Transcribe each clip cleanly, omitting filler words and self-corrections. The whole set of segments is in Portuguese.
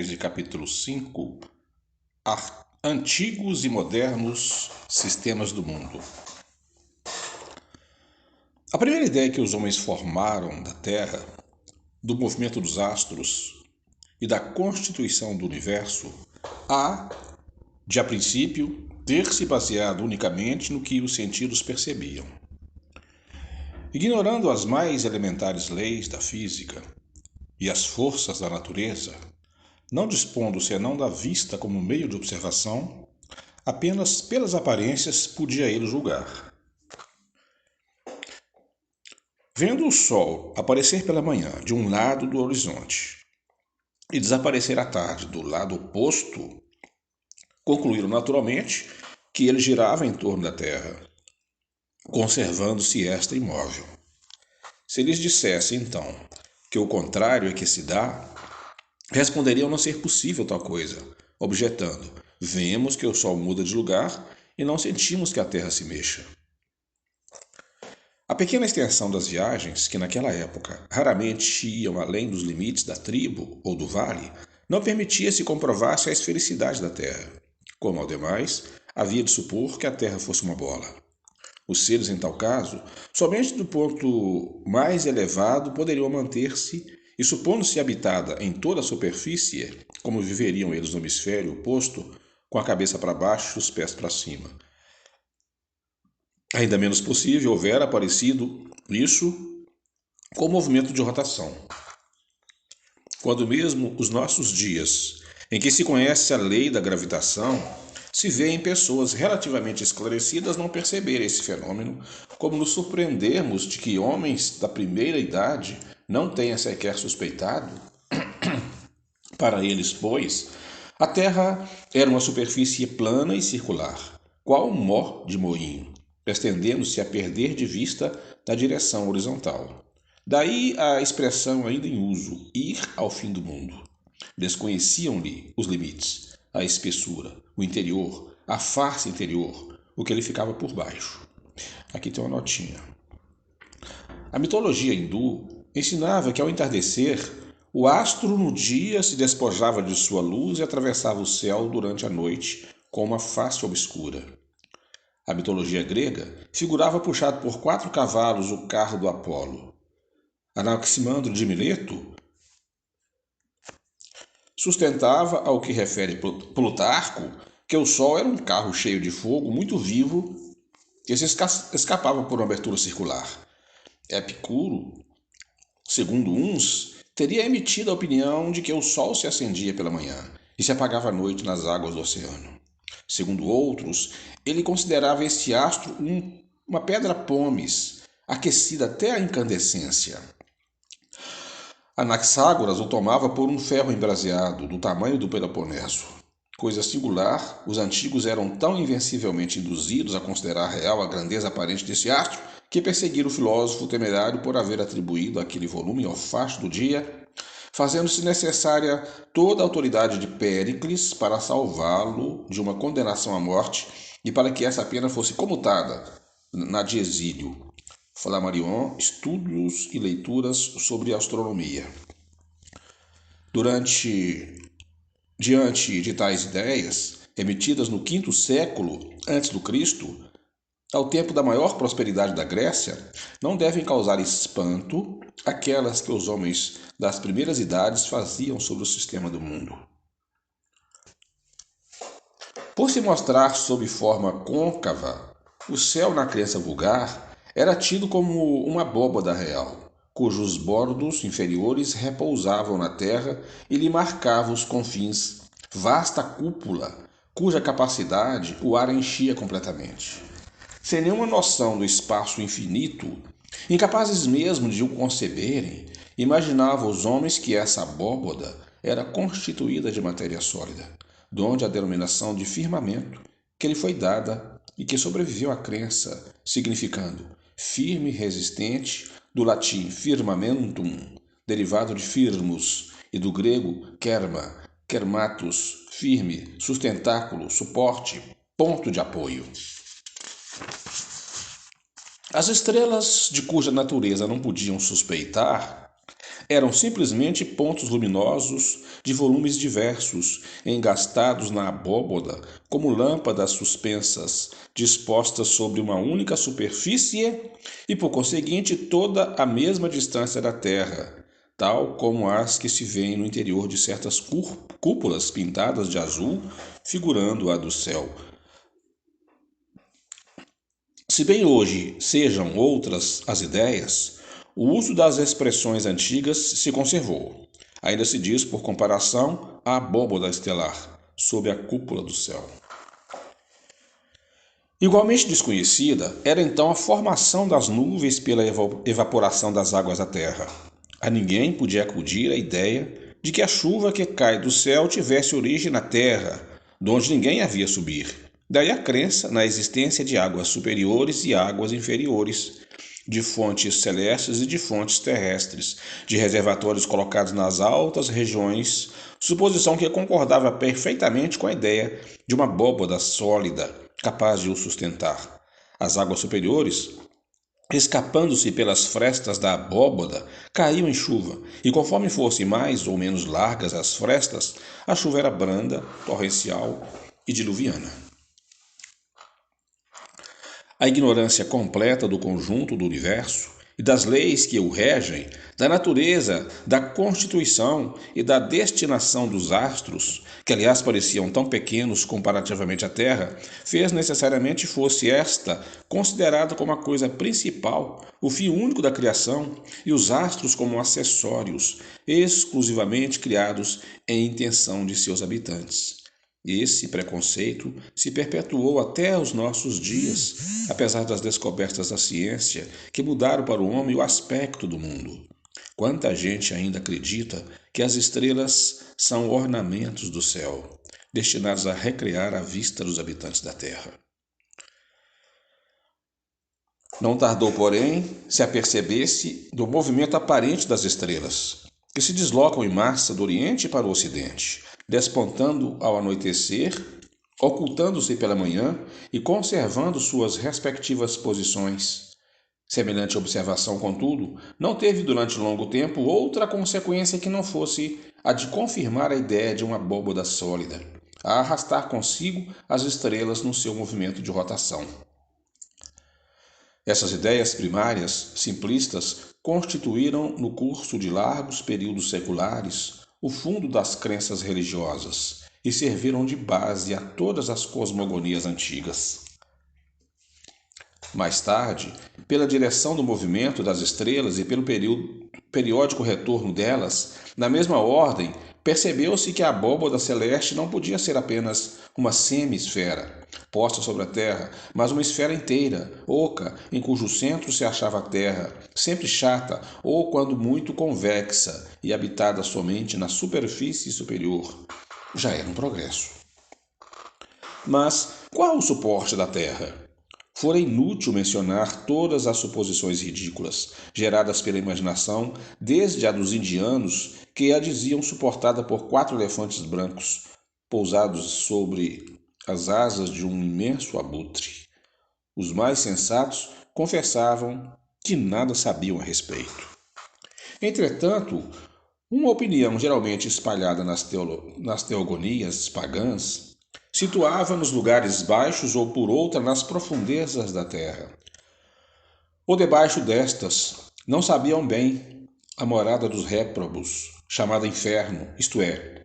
de capítulo 5, Antigos e Modernos Sistemas do Mundo. A primeira ideia que os homens formaram da Terra, do movimento dos astros e da constituição do universo, a princípio, ter se baseado unicamente no que os sentidos percebiam. Ignorando as mais elementares leis da física e as forças da natureza, não dispondo senão da vista como meio de observação, apenas pelas aparências podia ele julgar. Vendo o sol aparecer pela manhã de um lado do horizonte e desaparecer à tarde do lado oposto, concluíram naturalmente que ele girava em torno da Terra, conservando-se esta imóvel. Se lhes dissesse, então, que o contrário é que se dá, responderiam não ser possível tal coisa, objetando: vemos que o sol muda de lugar e não sentimos que a Terra se mexa. A pequena extensão das viagens, que naquela época raramente iam além dos limites da tribo ou do vale, não permitia se comprovasse a esfericidade da Terra. Como ao demais, havia de supor que a Terra fosse uma bola. Os seres, em tal caso, somente do ponto mais elevado poderiam manter-se, e supondo-se habitada em toda a superfície, como viveriam eles no hemisfério oposto, com a cabeça para baixo e os pés para cima. Ainda menos possível houvera aparecido isso com o movimento de rotação. Quando mesmo os nossos dias, em que se conhece a lei da gravitação, se vê em pessoas relativamente esclarecidas não perceberem esse fenômeno, como nos surpreendermos de que homens da primeira idade não tenham sequer suspeitado. Para eles, pois, a Terra era uma superfície plana e circular, qual um mó de moinho, estendendo-se a perder de vista da direção horizontal. Daí a expressão ainda em uso, ir ao fim do mundo. Desconheciam-lhe os limites, a espessura, o interior, a face interior, o que lhe ficava por baixo. Aqui tem uma notinha. A mitologia hindu ensinava que ao entardecer, o astro no dia se despojava de sua luz e atravessava o céu durante a noite com uma face obscura. A mitologia grega figurava puxado por 4 cavalos o carro do Apolo. Anaximandro de Mileto sustentava, ao que refere Plutarco, que o Sol era um carro cheio de fogo muito vivo que se escapava por uma abertura circular. Epicuro, segundo uns, teria emitido a opinião de que o Sol se acendia pela manhã e se apagava à noite nas águas do oceano. Segundo outros, ele considerava esse astro uma pedra pómez, aquecida até a incandescência. Anaxágoras o tomava por um ferro embraseado, do tamanho do Peloponeso. Coisa singular, os antigos eram tão invencivelmente induzidos a considerar real a grandeza aparente desse astro, que perseguiram o filósofo temerário por haver atribuído aquele volume ao facho do dia, fazendo-se necessária toda a autoridade de Péricles para salvá-lo de uma condenação à morte e para que essa pena fosse comutada na de exílio. Flammarion, Estudos e Leituras sobre Astronomia. Diante de tais ideias, emitidas no V século a.C., ao tempo da maior prosperidade da Grécia, não devem causar espanto aquelas que os homens das primeiras idades faziam sobre o sistema do mundo. Por se mostrar sob forma côncava, o céu na crença vulgar era tido como uma abóbada real, cujos bordos inferiores repousavam na terra e lhe marcavam os confins, vasta cúpula, cuja capacidade o ar enchia completamente. Sem nenhuma noção do espaço infinito, incapazes mesmo de o conceberem, imaginavam os homens que essa abóbada era constituída de matéria sólida, donde a denominação de firmamento que lhe foi dada e que sobreviveu à crença, significando firme e resistente, do latim firmamentum, derivado de firmus, e do grego kerma, kermatus, firme, sustentáculo, suporte, ponto de apoio. As estrelas, de cuja natureza não podiam suspeitar, Eram simplesmente pontos luminosos de volumes diversos, engastados na abóboda, como lâmpadas suspensas, dispostas sobre uma única superfície e, por conseguinte, toda a mesma distância da Terra, tal como as que se vêem no interior de certas cúpulas pintadas de azul, figurando a do céu. Se bem hoje sejam outras as ideias, o uso das expressões antigas se conservou. Ainda se diz, por comparação, a abóboda estelar, sob a cúpula do céu. Igualmente desconhecida era então a formação das nuvens pela evaporação das águas da terra. A ninguém podia acudir a ideia de que a chuva que cai do céu tivesse origem na terra, de onde ninguém havia subir. Daí a crença na existência de águas superiores e águas inferiores, de fontes celestes e de fontes terrestres, de reservatórios colocados nas altas regiões, suposição que concordava perfeitamente com a ideia de uma abóboda sólida, capaz de o sustentar. As águas superiores, escapando-se pelas frestas da abóboda, caíam em chuva, e conforme fossem mais ou menos largas as frestas, a chuva era branda, torrencial e diluviana. A ignorância completa do conjunto do universo e das leis que o regem, da natureza, da constituição e da destinação dos astros, que aliás pareciam tão pequenos comparativamente à Terra, fez necessariamente fosse esta considerada como a coisa principal, o fim único da criação, e os astros como acessórios, exclusivamente criados em intenção de seus habitantes. Esse preconceito se perpetuou até os nossos dias, apesar das descobertas da ciência que mudaram para o homem o aspecto do mundo. Quanta gente ainda acredita que as estrelas são ornamentos do céu, destinados a recrear a vista dos habitantes da Terra. Não tardou, porém, se apercebesse do movimento aparente das estrelas, que se deslocam em massa do Oriente para o Ocidente, despontando ao anoitecer, ocultando-se pela manhã e conservando suas respectivas posições. Semelhante observação, contudo, não teve durante longo tempo outra consequência que não fosse a de confirmar a ideia de uma abóboda sólida, a arrastar consigo as estrelas no seu movimento de rotação. Essas ideias primárias, simplistas, constituíram, no curso de largos períodos seculares, o fundo das crenças religiosas e serviram de base a todas as cosmogonias antigas. Mais tarde, pela direção do movimento das estrelas e pelo periódico retorno delas, na mesma ordem, percebeu-se que a abóboda celeste não podia ser apenas uma semi-esfera, posta sobre a Terra, mas uma esfera inteira, oca, em cujo centro se achava a Terra, sempre chata ou, quando muito, convexa e habitada somente na superfície superior. Já era um progresso. Mas qual o suporte da Terra? Fora inútil mencionar todas as suposições ridículas, geradas pela imaginação, desde a dos indianos, que a diziam suportada por 4 elefantes brancos, pousados sobre as asas de um imenso abutre. Os mais sensatos confessavam que nada sabiam a respeito. Entretanto, uma opinião geralmente espalhada nas teogonias pagãs situava nos lugares baixos ou por outra nas profundezas da terra. Ou debaixo destas, não sabiam bem a morada dos réprobos, chamada inferno, isto é,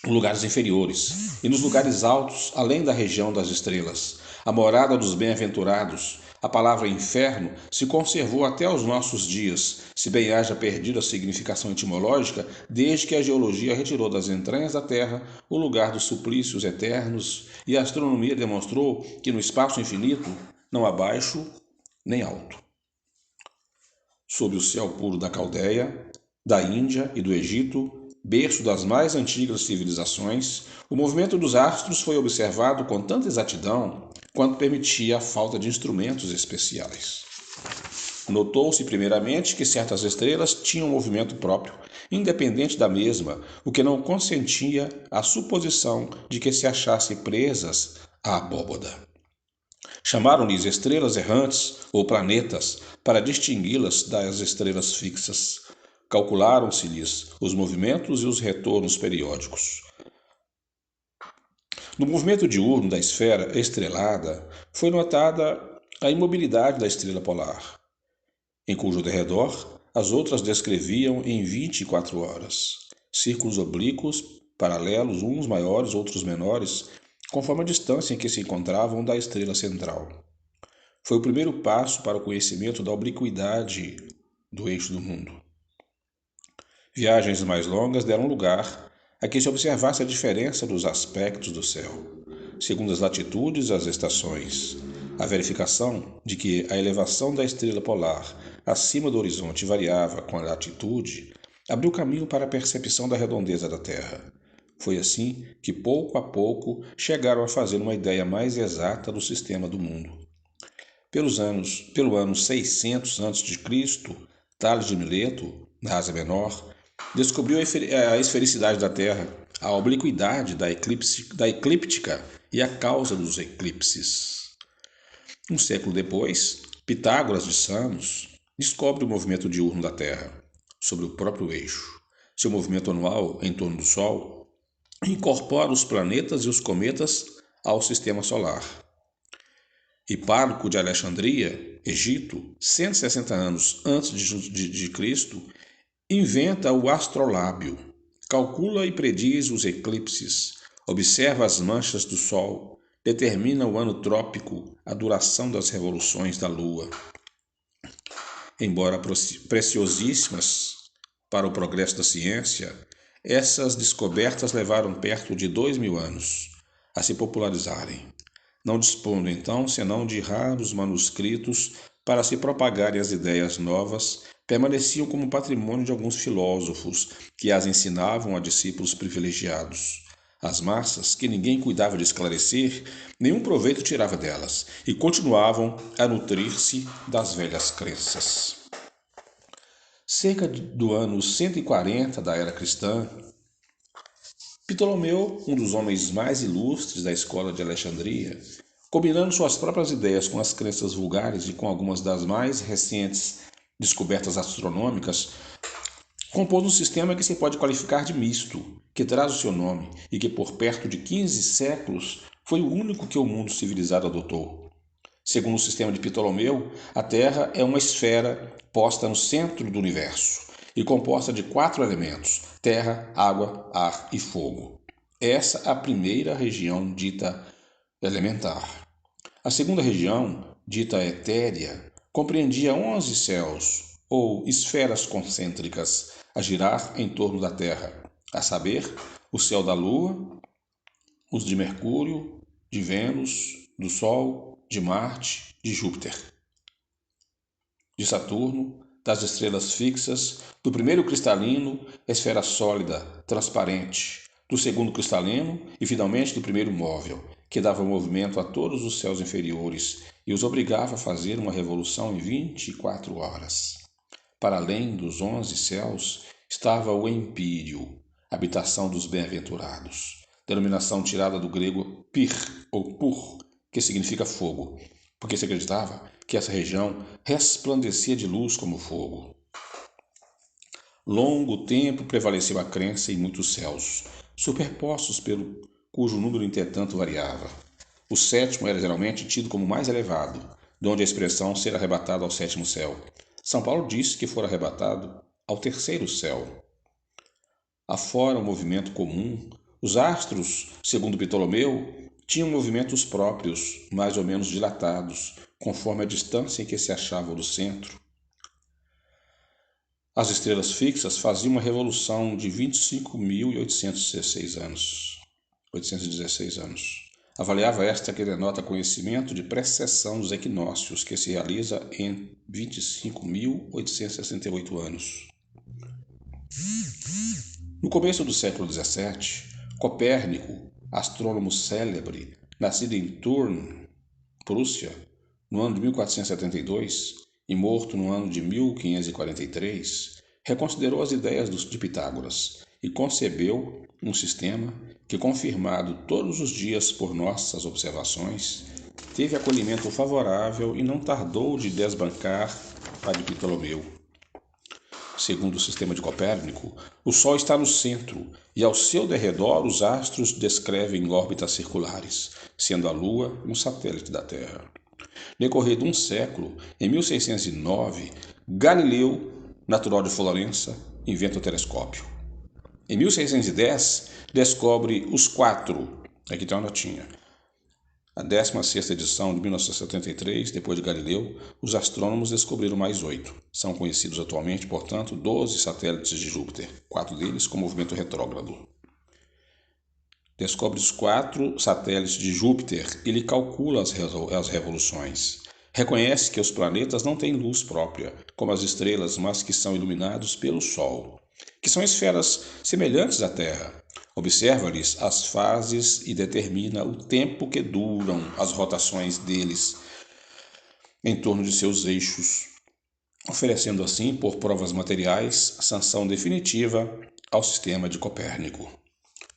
lugares inferiores, e nos lugares altos, além da região das estrelas, a morada dos bem-aventurados. A palavra inferno se conservou até os nossos dias, se bem haja perdido a significação etimológica, desde que a geologia retirou das entranhas da Terra o lugar dos suplícios eternos e a astronomia demonstrou que no espaço infinito não há baixo nem alto. Sob o céu puro da Caldeia, da Índia e do Egito, berço das mais antigas civilizações, o movimento dos astros foi observado com tanta exatidão quanto permitia a falta de instrumentos especiais. Notou-se primeiramente que certas estrelas tinham um movimento próprio, independente da mesma, o que não consentia a suposição de que se achassem presas à abóboda. Chamaram-lhes estrelas errantes ou planetas para distingui-las das estrelas fixas. Calcularam-se-lhes os movimentos e os retornos periódicos. No movimento diurno da esfera estrelada, foi notada a imobilidade da estrela polar, em cujo derredor as outras descreviam em 24 horas, círculos oblíquos, paralelos, uns maiores, outros menores, conforme a distância em que se encontravam da estrela central. Foi o primeiro passo para o conhecimento da obliquidade do eixo do mundo. Viagens mais longas deram lugar a que se observasse a diferença dos aspectos do céu, segundo as latitudes e as estações. A verificação de que a elevação da estrela polar acima do horizonte variava com a latitude abriu caminho para a percepção da redondeza da Terra. Foi assim que, pouco a pouco, chegaram a fazer uma ideia mais exata do sistema do mundo. Pelo ano 600 a.C., Tales de Mileto, na Ásia Menor, descobriu a esfericidade da Terra, a obliquidade da eclíptica e a causa dos eclipses. Um século depois, Pitágoras de Samos descobre o movimento diurno da Terra sobre o próprio eixo. Seu movimento anual em torno do Sol incorpora os planetas e os cometas ao sistema solar. Hipárico de Alexandria, Egito, 160 anos antes de Cristo, inventa o astrolábio, calcula e prediz os eclipses, observa as manchas do Sol, determina o ano trópico, a duração das revoluções da Lua. Embora preciosíssimas para o progresso da ciência, essas descobertas levaram perto de 2000 anos a se popularizarem, não dispondo então senão de raros manuscritos para se propagarem as ideias novas, permaneciam como patrimônio de alguns filósofos que as ensinavam a discípulos privilegiados. As massas, que ninguém cuidava de esclarecer, nenhum proveito tirava delas, e continuavam a nutrir-se das velhas crenças. Cerca do ano 140 da era cristã, Ptolomeu, um dos homens mais ilustres da escola de Alexandria, combinando suas próprias ideias com as crenças vulgares e com algumas das mais recentes descobertas astronômicas, compôs um sistema que se pode qualificar de misto, que traz o seu nome e que por perto de 15 séculos foi o único que o mundo civilizado adotou. Segundo o sistema de Ptolomeu, a Terra é uma esfera posta no centro do universo e composta de 4 elementos: terra, água, ar e fogo. Essa é a primeira região dita elementar. A segunda região, dita etérea, compreendia 11 céus, ou esferas concêntricas, a girar em torno da Terra, a saber, o céu da Lua, os de Mercúrio, de Vênus, do Sol, de Marte, de Júpiter, de Saturno, das estrelas fixas, do primeiro cristalino, esfera sólida, transparente, do segundo cristalino e, finalmente, do primeiro móvel, que dava movimento a todos os céus inferiores e os obrigava a fazer uma revolução em 24 horas. Para além dos 11 céus estava o Empírio, habitação dos bem-aventurados, denominação tirada do grego pir ou pur, que significa fogo, porque se acreditava que essa região resplandecia de luz como fogo. Longo tempo prevaleceu a crença em muitos céus, superpostos cujo número, entretanto, variava. O sétimo era geralmente tido como mais elevado, de onde a expressão ser arrebatado ao sétimo céu. São Paulo disse que fora arrebatado ao terceiro céu. Afora o movimento comum, os astros, segundo Ptolomeu, tinham movimentos próprios, mais ou menos dilatados, conforme a distância em que se achavam do centro. As estrelas fixas faziam uma revolução de 25.816 anos. 816 anos. Avaliava esta que denota conhecimento de precessão dos equinócios, que se realiza em 25.868 anos. No começo do século XVII, Copérnico, astrônomo célebre, nascido em Thurn, Prússia, no ano de 1472 e morto no ano de 1543, reconsiderou as ideias de Pitágoras e concebeu um sistema que, confirmado todos os dias por nossas observações, teve acolhimento favorável e não tardou de desbancar a de Ptolomeu. Segundo o sistema de Copérnico, o Sol está no centro e ao seu derredor os astros descrevem órbitas circulares, sendo a Lua um satélite da Terra. Decorrido um século, em 1609, Galileu, natural de Florença, inventa o telescópio. Em 1610, descobre os quatro, aqui tem uma notinha, a 16ª edição de 1973, depois de Galileu, os astrônomos descobriram mais 8. São conhecidos atualmente, portanto, 12 satélites de Júpiter, 4 deles com movimento retrógrado. Descobre os 4 satélites de Júpiter e lhe calcula as revoluções. Reconhece que os planetas não têm luz própria, como as estrelas, mas que são iluminados pelo Sol, que são esferas semelhantes à Terra. Observa-lhes as fases e determina o tempo que duram as rotações deles em torno de seus eixos, oferecendo assim, por provas materiais, sanção definitiva ao sistema de Copérnico.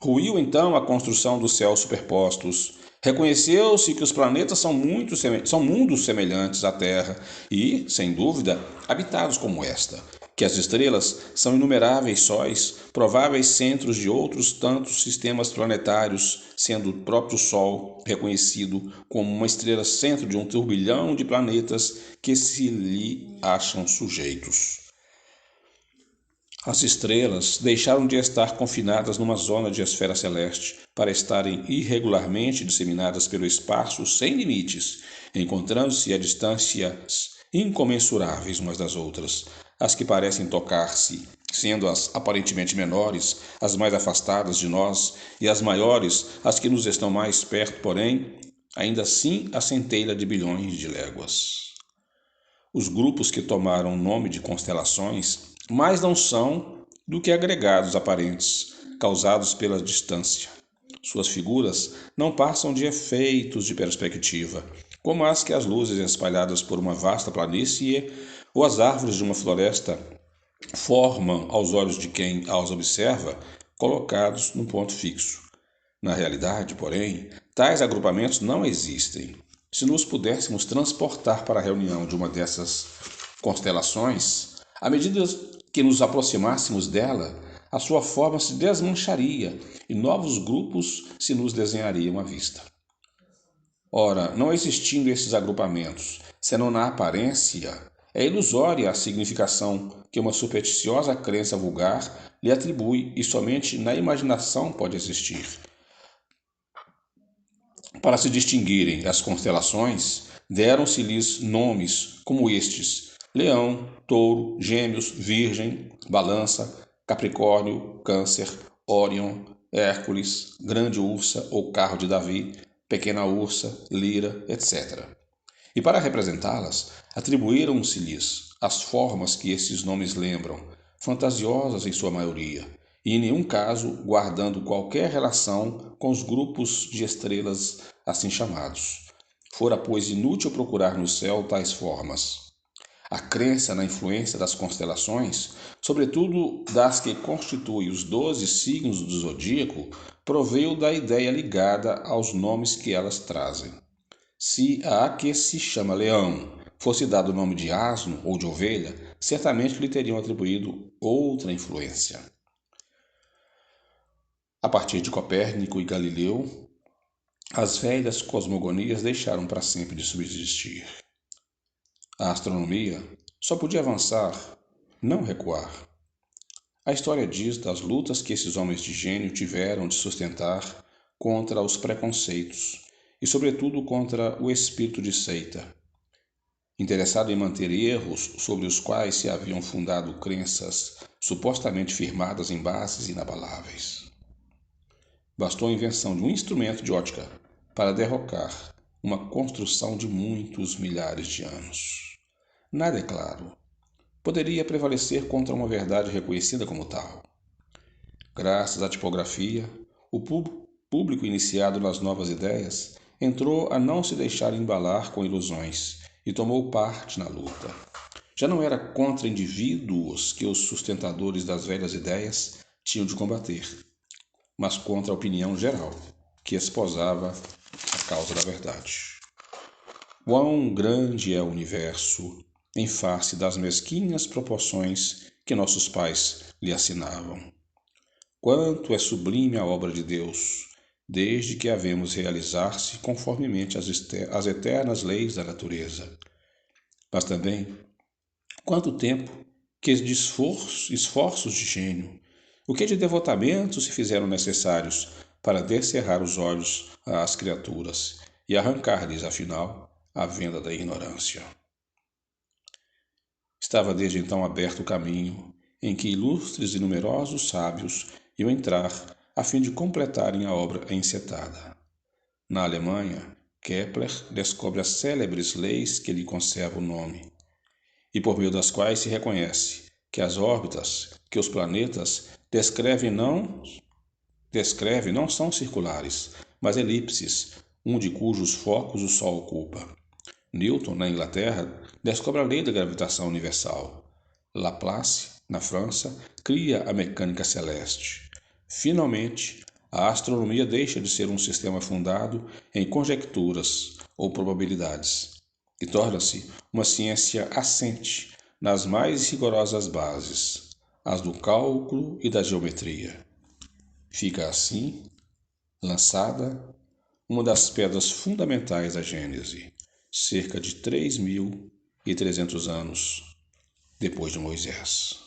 Ruiu então a construção dos céus superpostos. Reconheceu-se que os planetas são mundos semelhantes à Terra e, sem dúvida, habitados como esta, que as estrelas são inumeráveis sóis, prováveis centros de outros tantos sistemas planetários, sendo o próprio Sol reconhecido como uma estrela centro de um turbilhão de planetas que se lhe acham sujeitos. As estrelas deixaram de estar confinadas numa zona de esfera celeste para estarem irregularmente disseminadas pelo espaço sem limites, encontrando-se a distâncias incomensuráveis umas das outras. As que parecem tocar-se, sendo as aparentemente menores, as mais afastadas de nós, e as maiores, as que nos estão mais perto, porém, ainda assim a centelha de bilhões de léguas. Os grupos que tomaram o nome de constelações mais não são do que agregados aparentes, causados pela distância. Suas figuras não passam de efeitos de perspectiva, como as que as luzes espalhadas por uma vasta planície ou as árvores de uma floresta formam aos olhos de quem as observa, colocados num ponto fixo. Na realidade, porém, tais agrupamentos não existem. Se nos pudéssemos transportar para a reunião de uma dessas constelações, à medida que nos aproximássemos dela, a sua forma se desmancharia e novos grupos se nos desenhariam à vista. Ora, não existindo esses agrupamentos, senão na aparência, é ilusória a significação que uma supersticiosa crença vulgar lhe atribui e somente na imaginação pode existir. Para se distinguirem as constelações, deram-se-lhes nomes como estes: Leão, Touro, Gêmeos, Virgem, Balança, Capricórnio, Câncer, Órion, Hércules, Grande Ursa ou Carro de Davi, Pequena Ursa, Lira, etc. E para representá-las, atribuíram-se-lhes as formas que esses nomes lembram, fantasiosas em sua maioria, e em nenhum caso guardando qualquer relação com os grupos de estrelas assim chamados. Fora, pois, inútil procurar no céu tais formas. A crença na influência das constelações, sobretudo das que constituem os 12 signos do zodíaco, proveio da ideia ligada aos nomes que elas trazem. Se a que se chama leão fosse dado o nome de asno ou de ovelha, certamente lhe teriam atribuído outra influência. A partir de Copérnico e Galileu, as velhas cosmogonias deixaram para sempre de subsistir. A astronomia só podia avançar, não recuar. A história diz das lutas que esses homens de gênio tiveram de sustentar contra os preconceitos e, sobretudo, contra o espírito de seita, interessado em manter erros sobre os quais se haviam fundado crenças supostamente firmadas em bases inabaláveis. Bastou a invenção de um instrumento de ótica para derrocar uma construção de muitos milhares de anos. Nada é claro. Poderia prevalecer contra uma verdade reconhecida como tal. Graças à tipografia, o público iniciado nas novas ideias entrou a não se deixar embalar com ilusões e tomou parte na luta. Já não era contra indivíduos que os sustentadores das velhas ideias tinham de combater, mas contra a opinião geral, que esposava a causa da verdade. Quão grande é o universo em face das mesquinhas proporções que nossos pais lhe assinavam. Quanto é sublime a obra de Deus, desde que a vemos realizar-se conformemente às eternas leis da natureza. Mas também, quanto tempo, que de esforços de gênio, o que de devotamentos se fizeram necessários para descerrar os olhos às criaturas e arrancar-lhes, afinal, a venda da ignorância. Estava desde então aberto o caminho em que ilustres e numerosos sábios iam entrar a fim de completarem a obra encetada. Na Alemanha, Kepler descobre as célebres leis que lhe conservam o nome, e por meio das quais se reconhece que as órbitas que os planetas descrevem não são circulares, mas elipses, um de cujos focos o Sol ocupa. Newton, na Inglaterra, descobre a lei da gravitação universal. Laplace, na França, cria a mecânica celeste. Finalmente, a astronomia deixa de ser um sistema fundado em conjecturas ou probabilidades e torna-se uma ciência assente nas mais rigorosas bases, as do cálculo e da geometria. Fica assim lançada uma das pedras fundamentais da Gênese, cerca de 3.300 anos depois de Moisés.